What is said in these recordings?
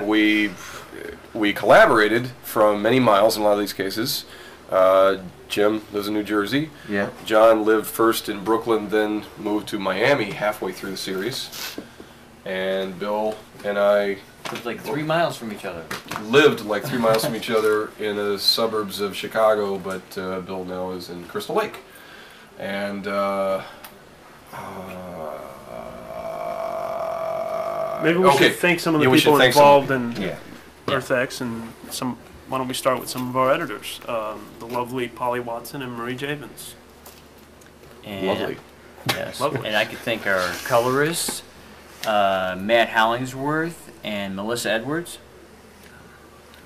We collaborated from many miles in a lot of these cases. Jim lives in New Jersey. Yeah. John lived first in Brooklyn, then moved to Miami halfway through the series. And Bill and I lived like 3 miles from each other. Lived like 3 miles from each other in the suburbs of Chicago, but Bill now is in Crystal Lake. And maybe we should thank some of the people involved in Earth X, and why don't we start with some of our editors, the lovely Polly Watson and Marie Javins. And lovely. Yes. Lovely. And I could thank our colorists, Matt Hollingsworth and Melissa Edwards.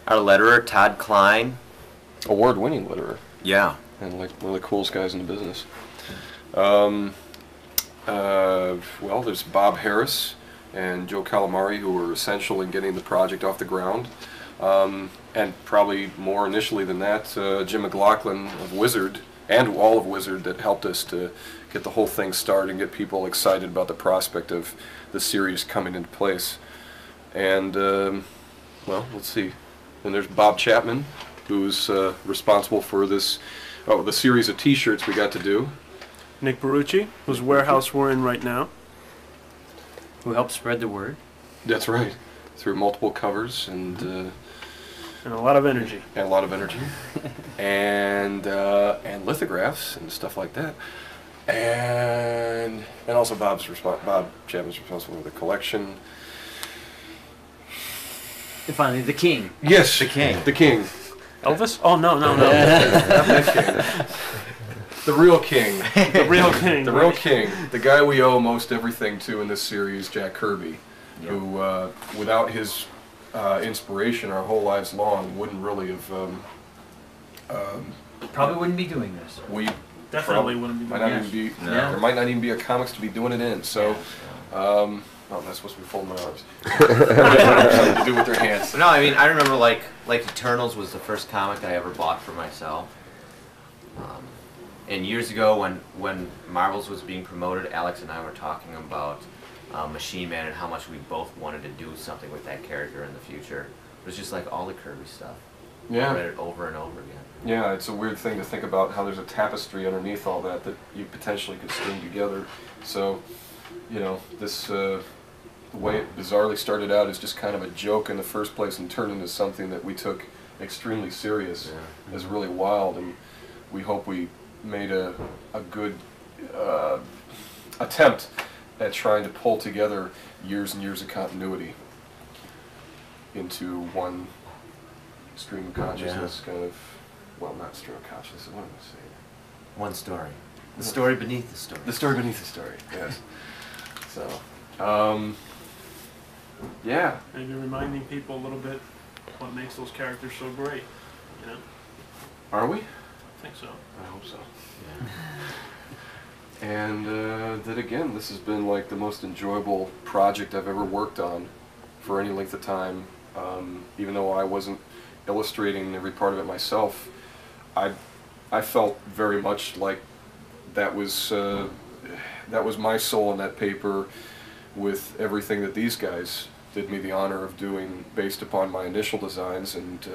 Our letterer, Todd Klein. Award-winning letterer. Yeah. And like one of the coolest guys in the business. Well, there's Bob Harris and Joe Calamari, who were essential in getting the project off the ground. And probably more initially than that, Jim McLaughlin of Wizard, and all of Wizard, that helped us to get the whole thing started and get people excited about the prospect of the series coming into place. And, well, let's see. Then there's Bob Chapman, who's responsible for this, the series of T-shirts we got to do. Nick Barucci, whose warehouse we're in right now. Who helped spread the word. That's right. Through multiple covers and a lot of energy. And a lot of energy. and lithographs and stuff like that. And also Bob Chapman's responsible for the collection. And finally, the King. Yes, the King. The King. Elvis? Oh, no. Not that King. The real king. The real king. The real king. The guy we owe most everything to in this series, Jack Kirby, yep. Who, without his inspiration our whole lives long, wouldn't really have... probably wouldn't be doing this. We definitely wouldn't be doing it. There might not even be a comics to be doing it in, so... oh, that's supposed to be folding my arms. Something to do with their hands. No, I mean, I remember like Eternals was the first comic I ever bought for myself. And years ago, when Marvels was being promoted, Alex and I were talking about Machine Man and how much we both wanted to do something with that character in the future. It was just like all the Kirby stuff. Yeah. I read it over and over again. Yeah, it's a weird thing to think about how there's a tapestry underneath all that you potentially could string together. So, you know, this the way it bizarrely started out is just kind of a joke in the first place and turned into something that we took extremely serious as really wild, and we hope we made a good attempt at trying to pull together years and years of continuity into one stream of consciousness, kind of, well, not stream of consciousness, what am I saying? One story. The story beneath the story. The story beneath the story, yes. So, yeah. Maybe reminding people a little bit what makes those characters so great, you know? Are we? I think so. I hope so. Yeah. And that again, this has been like the most enjoyable project I've ever worked on for any length of time. Even though I wasn't illustrating every part of it myself, I felt very much like that was my soul in that paper, with everything that these guys did me the honor of doing based upon my initial designs, and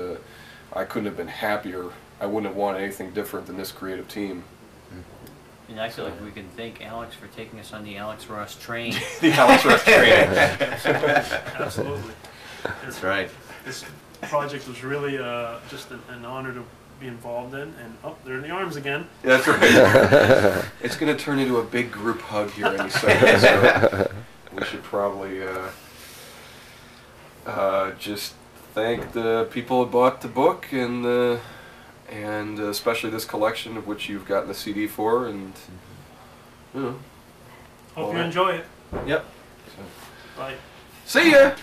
I couldn't have been happier. I wouldn't have wanted anything different than this creative team. And I feel like we can thank Alex for taking us on the Alex Ross train. The Alex Ross train. Absolutely. That's right. This project was really just an honor to be involved in, and they're in the arms again. Yeah, that's right. It's going to turn into a big group hug here any second, so we should probably just thank the people who bought the book, and especially this collection, of which you've gotten the CD for, and you know. Hope you enjoy it. Yep. Bye. See ya!